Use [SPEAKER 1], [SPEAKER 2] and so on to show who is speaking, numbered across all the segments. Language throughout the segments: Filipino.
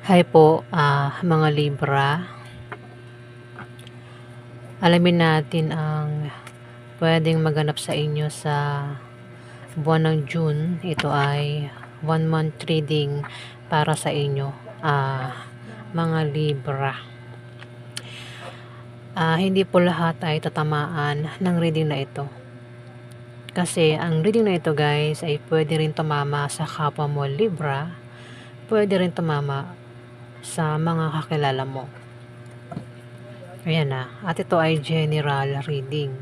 [SPEAKER 1] Hi po, mga Libra. Alamin natin ang pwedeng maganap sa inyo sa buwan ng June. Ito ay 1 month reading para sa inyo, mga Libra. Hindi po lahat ay tatamaan ng reading na ito. Kasi ang reading na ito guys ay pwede rin tumama sa kapwa mo Libra, pwede rin tumama sa mga kakilala mo. Ayan na. At ito ay general reading.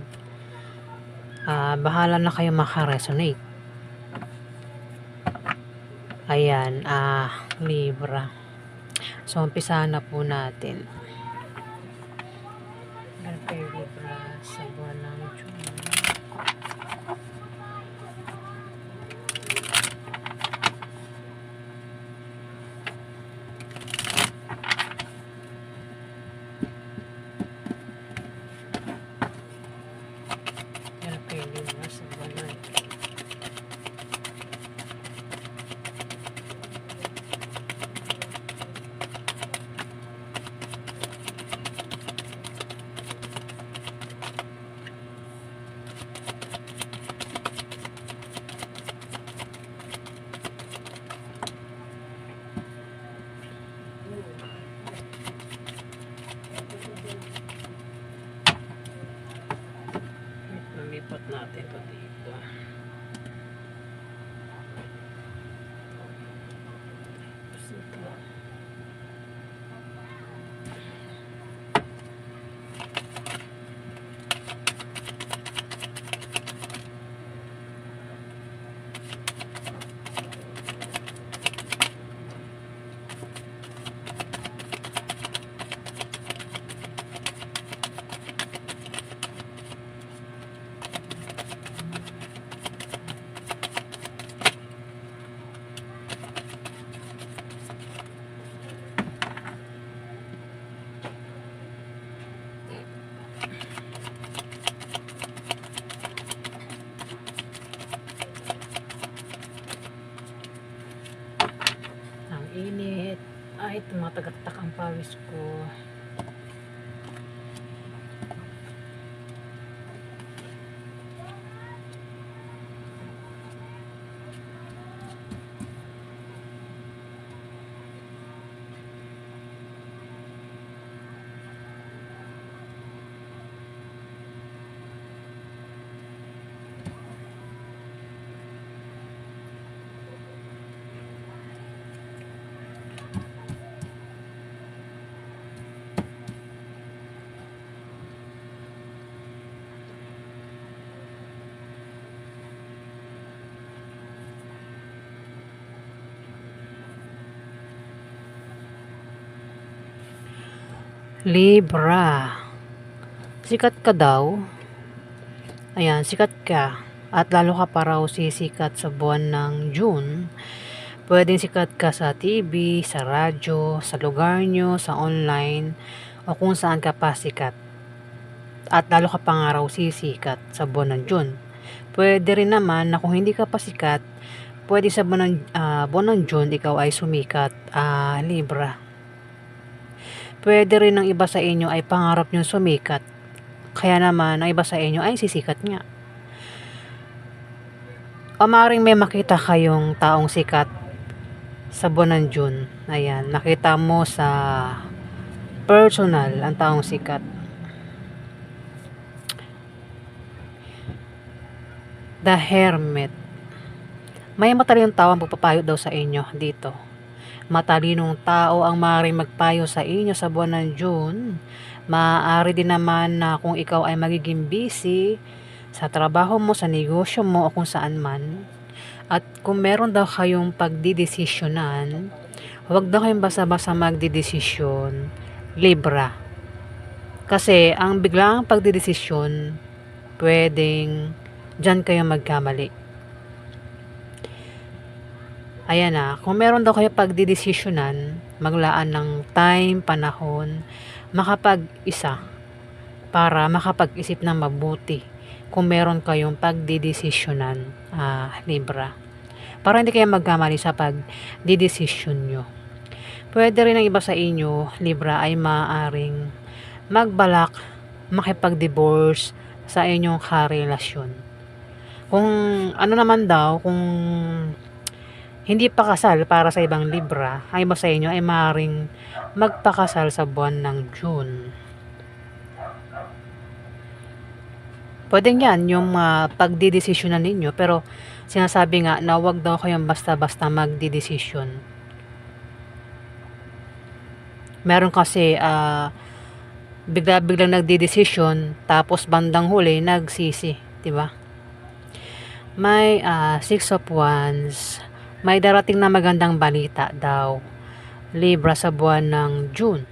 [SPEAKER 1] Bahala na kayo makaresonate. Ayan, Libra. So, umpisahan na po natin. Kay Libra sa buwan ng June. Kay Libra sa buwan ng June. Lipat natin ito dito. Ang init. Ay, tumatagaktak ang pawis ko. Libra. Sikat ka daw. Ayan, sikat ka. At lalo ka pa raw sisikat sa buwan ng June. Pwedeng sikat ka sa TV, sa radyo, sa lugar nyo, sa online, o kung saan ka pa sikat. At lalo ka pa nga raw sisikat sa buwan ng June. Pwede rin naman na kung hindi ka pa sikat, pwede sa buwan ng June ikaw ay sumikat, Libra. Pwede rin ng iba sa inyo ay pangarap nyo sumikat. Kaya naman, ang iba sa inyo ay sisikat nga. O maaaring may makita kayong taong sikat sa buwan ng June. Ayan, nakita mo sa personal ang taong sikat. The Hermit. May matalinong tao ang pagpapayo daw sa inyo dito. Matalinong tao ang maaaring magpayo sa inyo sa buwan ng June. Maaari din naman na kung ikaw ay magiging busy sa trabaho mo, sa negosyo mo, o kung saan man. At kung meron daw kayong pagdidesisyonan, huwag daw kayong basta-basta magdidesisyon, Libra. Kasi ang biglaang pagdidesisyon, pwedeng dyan kayo magkamali. Ayan na, kung meron daw kayo pagdidesisyonan, maglaan ng time, panahon, makapag-isa para makapag-isip ng mabuti kung meron kayong pagdidesisyonan, Libra. Para hindi kayo magkamali sa pagdidesisyon nyo. Pwede rin ang iba sa inyo, Libra, ay maaaring magbalak makipag-divorce sa inyong karelasyon. Kung ano naman daw, kung hindi pa kasal para sa ibang Libra, ang iba sa inyo ay maaaring magpakasal sa buwan ng June. Pwedeng yan yung pagdidesisyonan ninyo, pero sinasabi nga na wag daw kayong basta-basta magdidesisyon. Meron kasi bigla-biglang nagdidesisyon tapos bandang huli nagsisi, 'di ba? May Six of Wands. May darating na magandang balita daw, Libra, sa buwan ng June.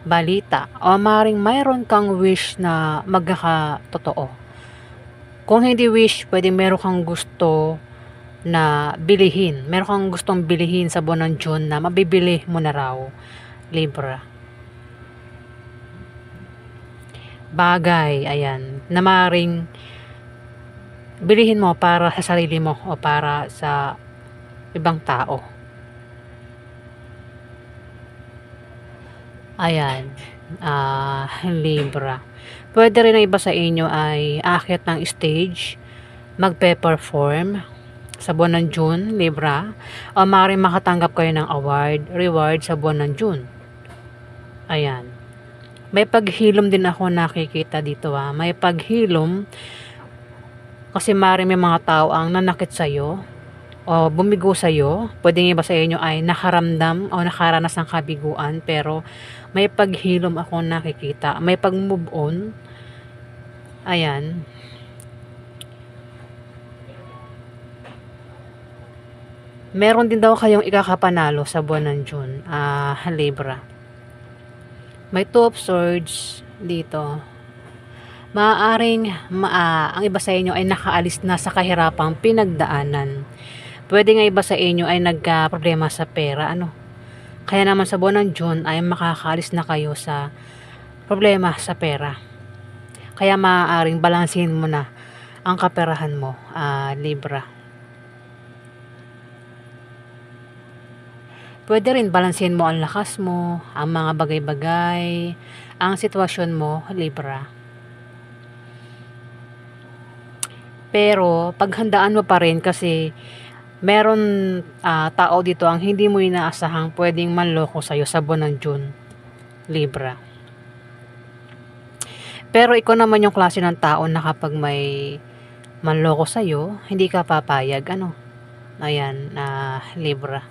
[SPEAKER 1] Balita o maring mayroon kang wish na magkakatotoo. Kung hindi wish, pwede meron kang gusto na bilihin. Meron kang gustong bilihin sa buwan ng June na mabibili mo na raw, Libra. Bagay, ayan, na maring bilihin mo para sa sarili mo o para sa ibang tao. Ayan, Libra. Pwede rin ang iba sa inyo ay aakyat ng stage, magpe-perform sa buwan ng June, Libra, o maaaring makatanggap kayo ng reward sa buwan ng June. Ayan. May paghilom din ako nakikita dito may paghilom kasi maaaring may mga tao ang nanakit sa'yo o bumigo sa'yo. Pwedeng iba sa inyo ay nakaramdam o nakaranas ng kabiguan, pero may paghilom ako nakikita. May pag-move on. Ayan. Meron din daw kayong ikakapanalo sa buwan ng June, Libra. May Two of Swords dito. Maaaring ang iba sa inyo ay nakaalis na sa kahirapang pinagdaanan. Pwede nga iba sa inyo ay nagka-problema sa pera, Kaya naman sa buwan ng June ay makakaalis na kayo sa problema sa pera. Kaya maaaring balansin mo na ang kaperahan mo, Libra. Pwede rin balansin mo ang lakas mo, ang mga bagay-bagay, ang sitwasyon mo, Libra. Pero paghandaan mo pa rin kasi meron tao dito ang hindi mo inaasahang pwedeng manloko sa'yo sa buwan ng June, Libra. Pero ikaw naman yung klase ng tao na kapag may manloko sa'yo, hindi ka papayag, Ayan, Libra.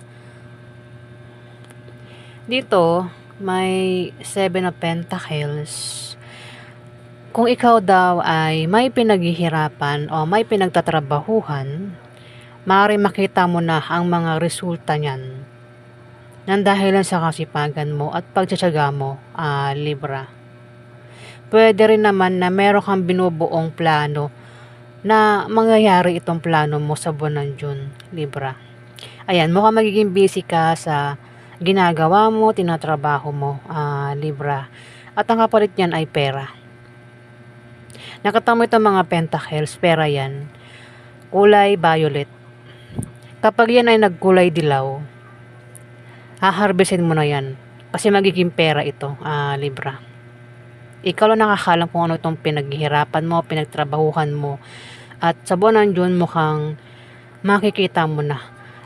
[SPEAKER 1] Dito, may Seven of Pentacles. Kung ikaw daw ay may pinaghihirapan o may pinagtatrabahuhan, maaari makita mo na ang mga resulta niyan nang dahilan sa kasipagan mo at pagtsatsaga mo, Libra. Pwede rin naman na meron kang binubuong plano na mangyayari itong plano mo sa buwan ng June, Libra. Ayan, mukhang magiging busy ka sa ginagawa mo, tinatrabaho mo, Libra. At ang kapalit niyan ay pera. Nakita mo itong mga pentacles, pera yan. Kulay violet. Kapag yan ay nagkulay dilaw, haharvestin mo na yan. Kasi magiging pera ito, Libra. Ikaw lang nakakalam kung ano itong pinaghihirapan mo, pinagtrabahuhan mo. At sa buwan ng June, mukhang makikita mo na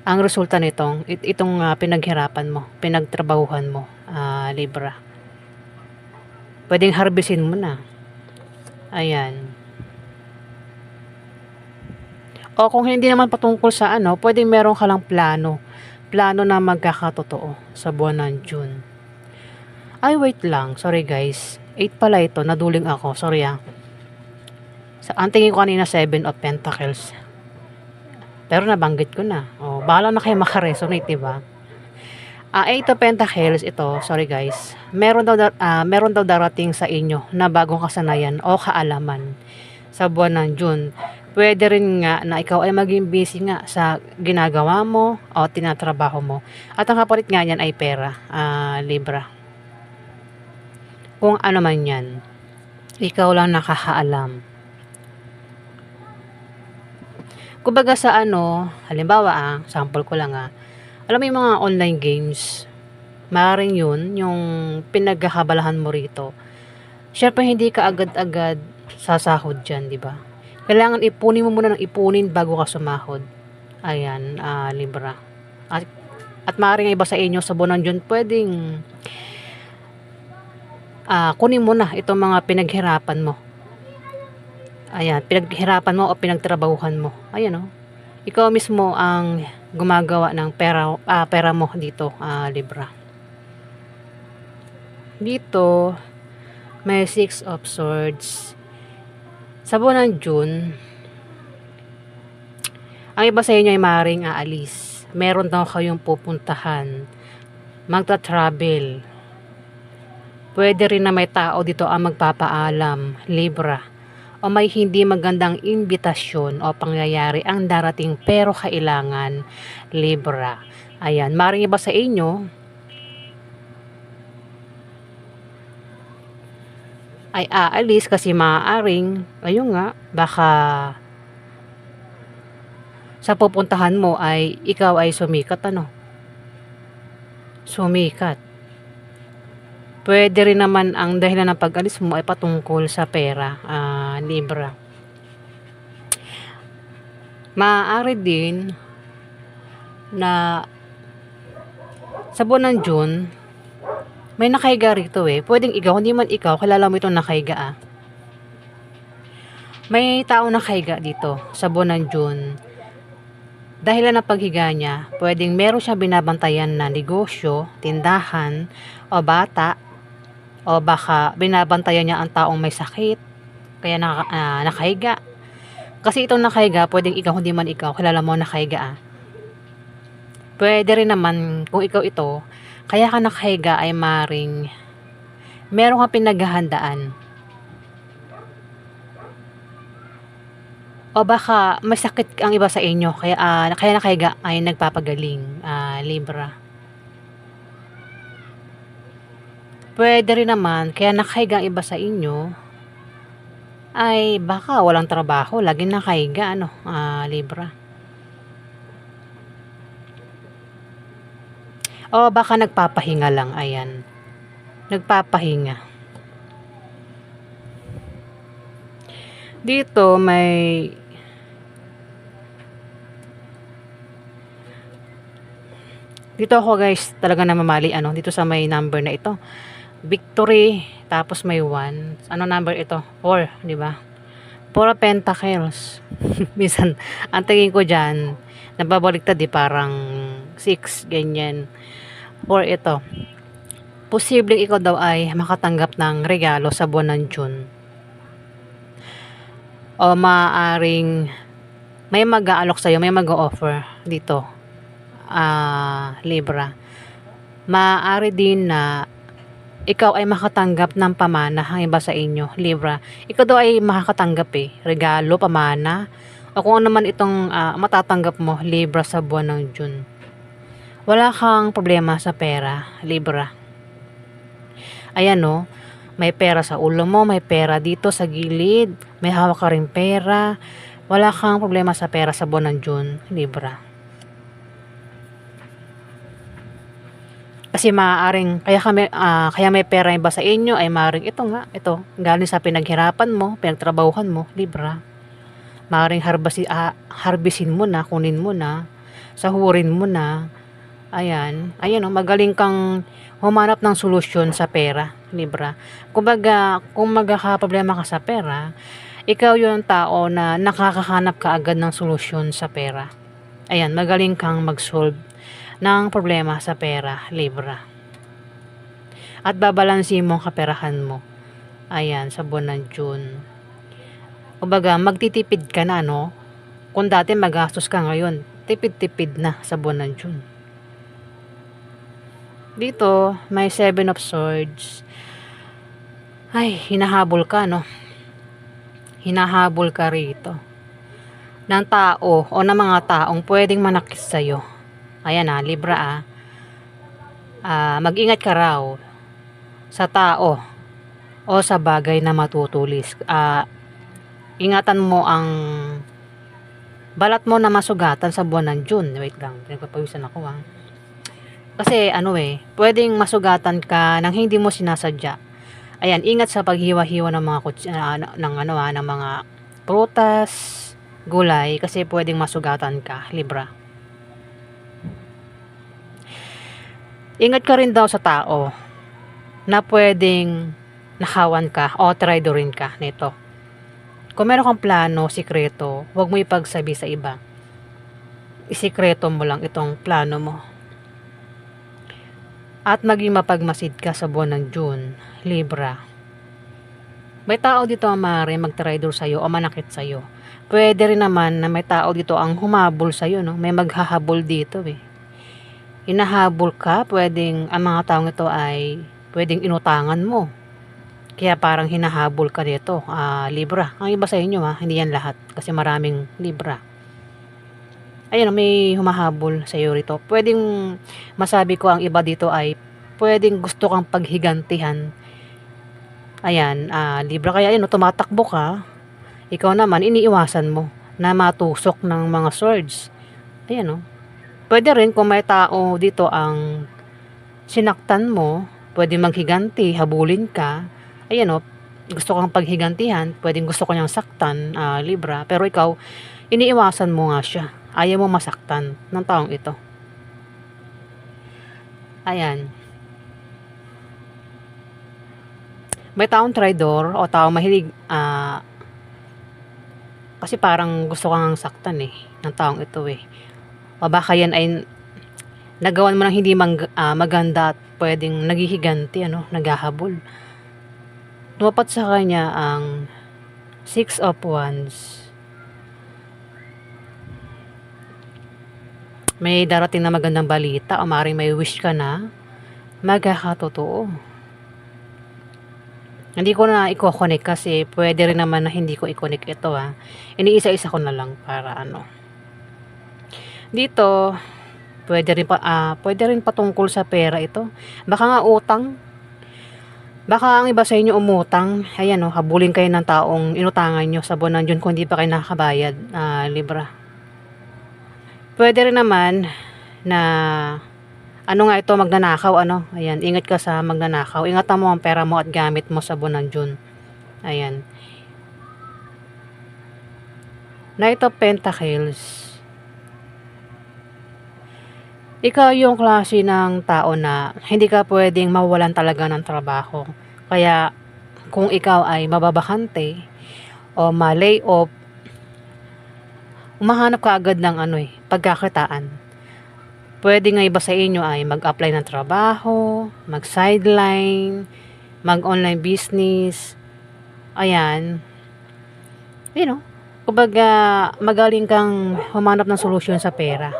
[SPEAKER 1] ang resulta nitong itong pinaghirapan mo, pinagtrabahuhan mo, Libra. Pwedeng harvestin mo na. Ayan. O kung hindi naman patungkol sa pwedeng meron ka lang plano na magkakatotoo sa buwan ng June. Ay, wait lang. Sorry guys. 8 pala ito. Naduling ako. Sorry ang tingin ko kanina 7 of Pentacles. Pero nabanggit ko na. Bahala na kayo makaresonate, diba? 8 of Pentacles ito. Sorry guys. Meron daw darating sa inyo na bagong kasanayan o kaalaman sa buwan ng June. Pwede rin nga na ikaw ay maging busy nga sa ginagawa mo o tinatrabaho mo. At ang kapalit nga yan ay pera, Libra. Kung ano man yan, ikaw lang nakakaalam. Kumbaga sa halimbawa sample ko lang Alam mo yung mga online games, maaaring yun, yung pinagkakabalahan mo rito. Siyempre hindi ka agad-agad sasahod diyan, 'di ba? Kailangan ipunin mo muna ng ipunin bago ka sumahod. Ayan, Libra. At maaaring iba sa inyo sa buwan ng June puwedeng, kunin mo na itong mga pinaghirapan mo. Ayan, pinaghirapan mo o pinagtrabahuhan mo. Ayan, oh. Ikaw mismo ang gumagawa ng pera mo dito, Libra. Dito, may Six of Swords. Sa buwan ng June, ang iba sa inyo ay maaaring aalis. Meron daw kayong pupuntahan. Magta-travel. Pwede rin na may tao dito ang magpapaalam, Libra. O may hindi magandang imbitasyon o pangyayari ang darating pero kailangan, Libra. Ayan, maaaring iba sa inyo ay aalis kasi maaaring, ayun nga, baka sa pupuntahan mo ay ikaw ay sumikat, sumikat. Pwede rin naman ang dahilan ng pag-alis mo ay patungkol sa pera, Libra. Maaari din na sa buwan ng June, may nakahiga rito Pwedeng ikaw, hindi man ikaw, kilala mo itong nakahiga May tao nakahiga dito sa buwan ng June. Dahilan ng paghiga niya, pwedeng meron siya binabantayan na negosyo, tindahan, o bata, o baka binabantayan niya ang taong may sakit, kaya nakahiga. Kasi itong nakahiga, pwedeng ikaw, hindi man ikaw, kilala mo nakahiga Pwede rin naman kung ikaw ito, kaya ka nakahiga ay maring meron kang pinaghahandaan. O baka may sakit ang iba sa inyo, kaya nakahiga ay nagpapagaling, Libra. Pwede rin naman, kaya nakahiga ang iba sa inyo, ay baka walang trabaho, laging nakahiga, Libra. O baka nagpapahinga lang, ayan. Nagpapahinga. Dito dito ako guys talaga namamali dito sa may number na ito. Victory, tapos may 1. Ano number ito? 4, di ba? 4 Pentacles. Minsan, ang tingin ko dyan, nababaliktad parang 6, ganyan. 4 ito. Posibleng ikaw daw ay makatanggap ng regalo sa buwan ng June. O maaaring may mag-aalok sa'yo, may mag-offer dito, Libra. Maaari din na ikaw ay makatanggap ng pamana ang iba sa inyo, Libra. Ikaw daw ay makakatanggap regalo, pamana, o kung ano man itong matatanggap mo, Libra, sa buwan ng June. Wala kang problema sa pera, Libra. Ayan may pera sa ulo mo, may pera dito sa gilid, may hawak ka rin pera. Wala kang problema sa pera sa buwan ng June, Libra. Kasi maaaring, kaya may pera iba sa inyo ay maaaring ito, galing sa pinaghirapan mo, pinagtrabahuhan mo, Libra. Maaaring harbisin mo na, kunin mo na, sahurin mo na. Ayan, magaling kang humanap ng solusyon sa pera, Libra. Kumbaga, kung magkakaproblema ka sa pera, ikaw yung tao na nakakahanap ka agad ng solusyon sa pera. Ayan, magaling kang mag-solve ng problema sa pera, Libra. At babalansin mo ang kaperahan mo. Ayan, sa buwan ng June. Kumbaga, magtitipid ka na, Kung dati magastos ka ngayon, tipid-tipid na sa buwan ng June. Dito, may 7 of Swords. Ay, hinahabol ka, Hinahabol ka rito ng tao o ng mga taong pwedeng manakit sa'yo. Ayan Libra mag-ingat ka raw sa tao o sa bagay na matutulis. Ingatan mo ang balat mo na masugatan sa buwan ng June. Wait lang, pinagpapawisan ako Kasi ano pwedeng masugatan ka ng hindi mo sinasadya. Ayan, ingat sa paghiwa-hiwa ng mga ng mga prutas, gulay kasi pwedeng masugatan ka, Libra. Ingat ka rin daw sa tao na pwedeng nakawan ka o traidorin ka nito. Kung meron kang plano, sikreto, huwag mo ipagsabi sa iba. Isikreto mo lang itong plano mo. At maging mapagmasid ka sa buwan ng June, Libra. May tao dito ang maaari mag-traitor sa'yo o manakit sa'yo. Pwede rin naman na may tao dito ang humabol sa'yo, no? May maghahabol dito Hinahabol ka, pwedeng ang mga taong ito ay pwedeng inutangan mo. Kaya parang hinahabol ka dito, Libra. Ang iba sa inyo hindi yan lahat kasi maraming Libra. Ayun, may humahabol sa iyo rito. Pwedeng masabi ko ang iba dito ay pwedeng gusto kang paghigantihan. Ayan, Libra, kaya ayun, tumatakbo ka. Ikaw naman, iniiwasan mo na matusok ng mga swords. Ayan, pwede rin kung may tao dito ang sinaktan mo, pwede maghiganti, habulin ka. Ayan, gusto kang paghigantihan, pwedeng gusto ko niyang saktan, Libra. Pero ikaw, iniiwasan mo nga siya. Ayaw mo masaktan ng taong ito. Ayan. May taong traidor o taong mahilig, kasi parang gusto kang saktan ng taong ito O baka yan ay nagawan mo ng hindi maganda at pwedeng naghihiganti, naghahabol. Tumapat sa kanya ang 6 of Wands. May darating na magandang balita o maaaring may wish ka na magkakatotoo. Hindi ko na i-connect kasi pwede rin naman na hindi ko i-connect ito Iniisa-isa ko na lang para Dito, pwede rin patungkol sa pera ito. Baka nga utang. Baka ang iba sa inyo umutang. Ayan habulin kayo ng taong inutangan nyo sa buwan ng June kung hindi pa kayo nakakabayad, Libra. Pwede rin naman na ito, magnanakaw, ayan, ingat ka sa magnanakaw. Ingatan mo ang pera mo at gamit mo sa buwan ng June. Ayan. Knight of Pentacles. Ikaw yung klase ng tao na hindi ka pwedeng mawalan talaga ng trabaho. Kaya kung ikaw ay mababakante o ma-lay off, umahanap ka agad ng pagkakitaan. Pwede nga iba sa inyo ay mag-apply ng trabaho, mag-sideline, mag-online business. Ayan. Kumbaga magaling kang humanap ng solusyon sa pera,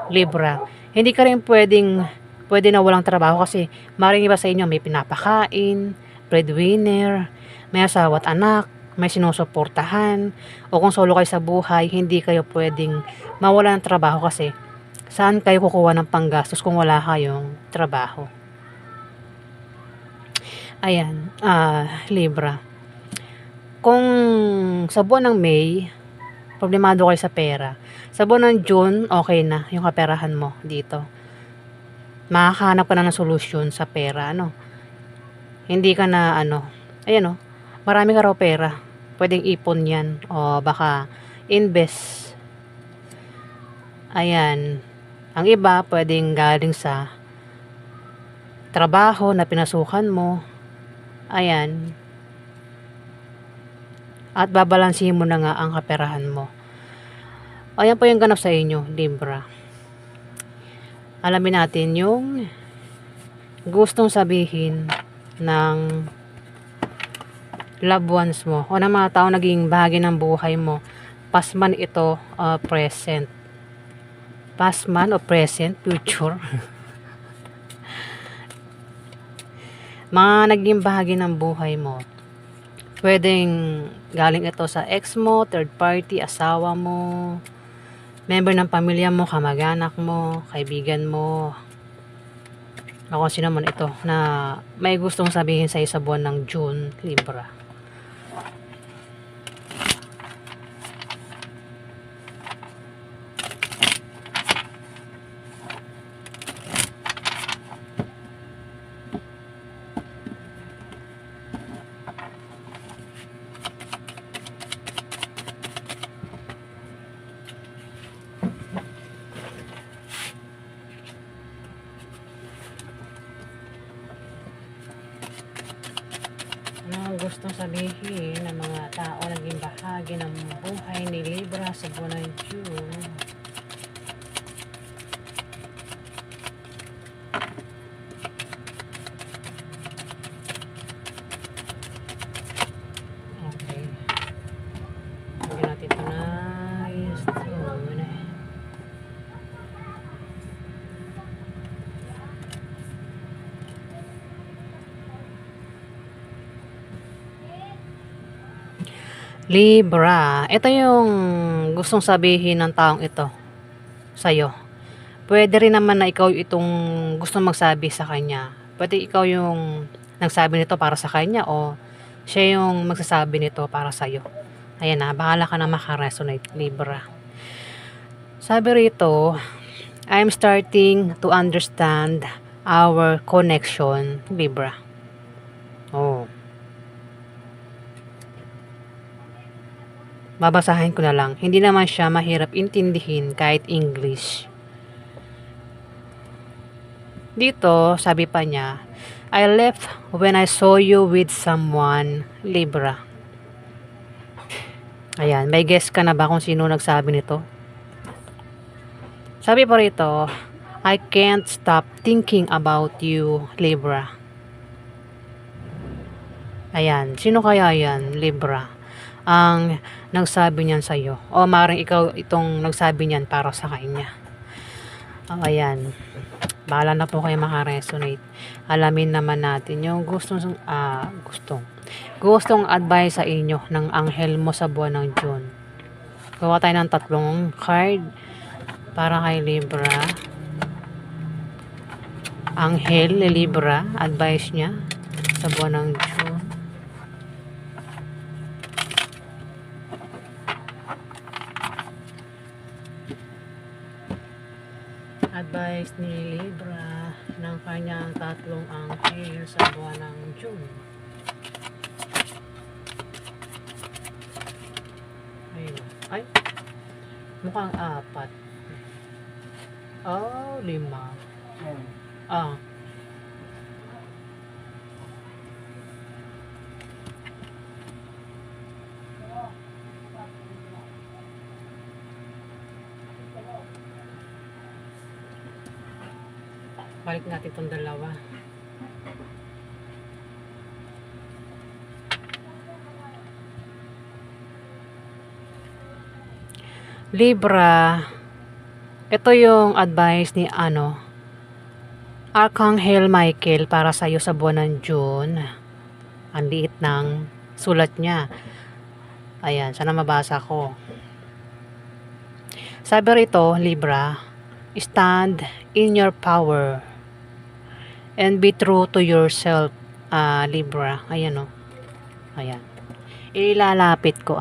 [SPEAKER 1] Libra. Hindi ka rin pwede na walang trabaho kasi maring iba sa inyo may pinapakain, breadwinner, may asawa at anak, may sinusuportahan, o kung solo kayo sa buhay, hindi kayo pwedeng mawala ng trabaho kasi saan kayo kukuha ng panggastos kung wala kayong trabaho. Ayan, Libra. Kung sa buwan ng May, problemado kayo sa pera. Sa buwan ng June, okay na yung kaperahan mo dito. Makakahanap ka na ng solusyon sa pera, Hindi ka na, ayan, marami ka raw pera. Pwedeng ipon yan o baka invest. Ayan. Ang iba, pwedeng galing sa trabaho na pinasukan mo. Ayan. At babalansin mo na nga ang kaperahan mo. Ayan po yung ganap sa inyo, Libra. Alamin natin yung gustong sabihin ng loved ones mo o ng mga tao naging bahagi ng buhay mo. Past man ito, present. Past man o present, future. Mga naging bahagi ng buhay mo. Pwedeng galing ito sa ex mo, third party, asawa mo, member ng pamilya mo, kamag-anak mo, kaibigan mo, o kung sino man ito na may gustong sabihin sa isa buwan ng June, Libra. gustong sabihin ng mga tao naging bahagi ng buhay ni Libra sa buwan ng June? Okay. Lagyan natin ito na stone. Libra, ito yung gustong sabihin ng taong ito sa'yo. Pwede rin naman na ikaw itong gustong magsabi sa kanya. Pwede ikaw yung nagsabi nito para sa kanya o siya yung magsasabi nito para sa'yo. Ayan na, bahala ka na makaresonate, Libra. Sabi rito, I'm starting to understand our connection, Libra. Oh. Babasahin ko na lang. Hindi naman siya mahirap intindihin kahit English. Dito, sabi pa niya, I left when I saw you with someone, Libra. Ayan, may guess ka na ba kung sino nagsabi nito? Sabi pa rito, I can't stop thinking about you, Libra. Ayan, sino kaya yan, Libra? Ang nagsabi niyan sa'yo. O maring ikaw itong nagsabi niyan para sa kanya. Ayan. Bahala na po kayo makaresonate. Alamin naman natin yung gustong advice sa inyo ng anghel mo sa buwan ng June. Gawa tayo ng 3 card para kay Libra. Anghel Libra, advice niya sa buwan ng June. Advice ni Libra ng kanyang 3 anghel sa buwan ng June. Ayun. Ay, mukhang 4. Oh, 5. Ah. Balik natin itong 2. Libra, ito yung advice ni Archangel Michael para sa'yo sa buwan ng June. Ang liit ng sulat niya. Ayan, sana mabasa ko. Sabi rito, Libra, stand in your power and be true to yourself, Libra. Ayan o. Ayan. Ilalapit ko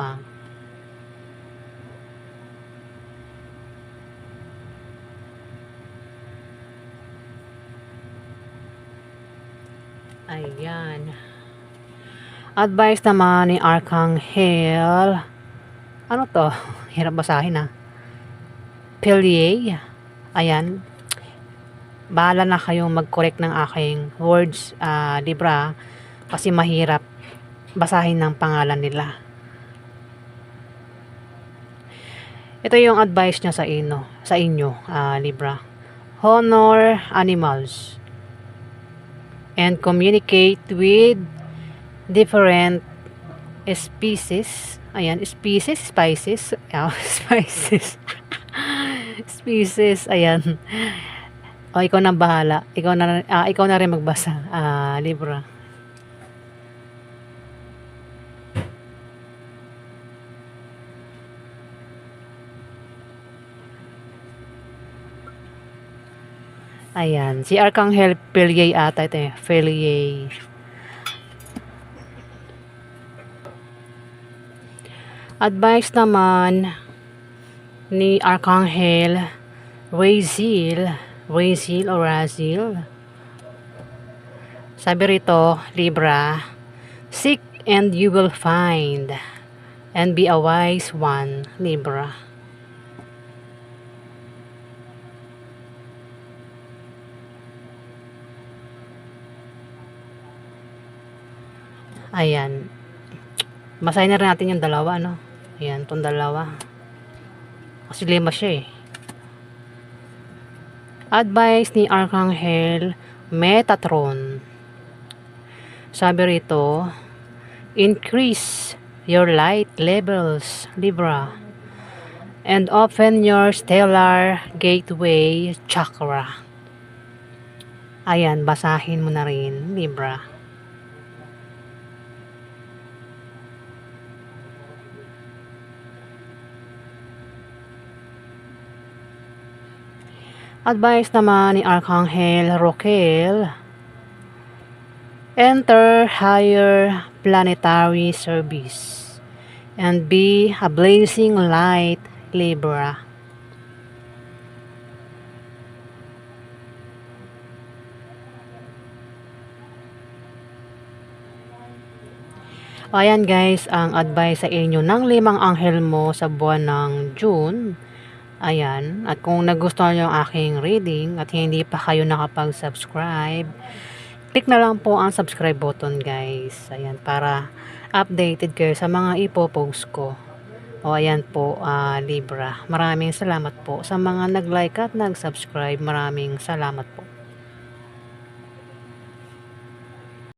[SPEAKER 1] Ayan. Advice naman ni Archangel. Ano to? Hirap basahin Pilier. Ayan. Bahala na kayong mag-correct ng aking words, Libra. Kasi mahirap basahin ng pangalan nila. Ito yung advice niya sa inyo, Libra. Honor animals and communicate with different species. Ayan, species. Spices. Species, ayan. O, ikaw na bahala. Ikaw na rin magbasa, Libra. Ayan, si Archangel Pilier ata ito Pilier. Advice naman ni Archangel Raziel o Raziel. Sabi rito, Libra, seek and you will find, and be a wise one, Libra. Ayan. Basahin na rin natin yung dalawa, no? Ayan, itong dalawa. Kasi 5 siya eh. Advice ni Archangel Metatron. Sabi rito, increase your light levels, Libra, and open your stellar gateway chakra. Ayan, basahin mo na rin, Libra. Advice naman ni Archangel Roquel, enter higher planetary service and be a blazing light, Libra. Ayan guys, ang advice sa inyo ng 5 anghel mo sa buwan ng June. Ayan, at kung nagustuhan nyo ang aking reading at hindi pa kayo nakapag-subscribe, click na lang po ang subscribe button guys. Ayan, para updated kayo sa mga ipopost ko. O ayan po, Libra. Maraming salamat po sa mga nag-like at nag-subscribe. Maraming salamat po.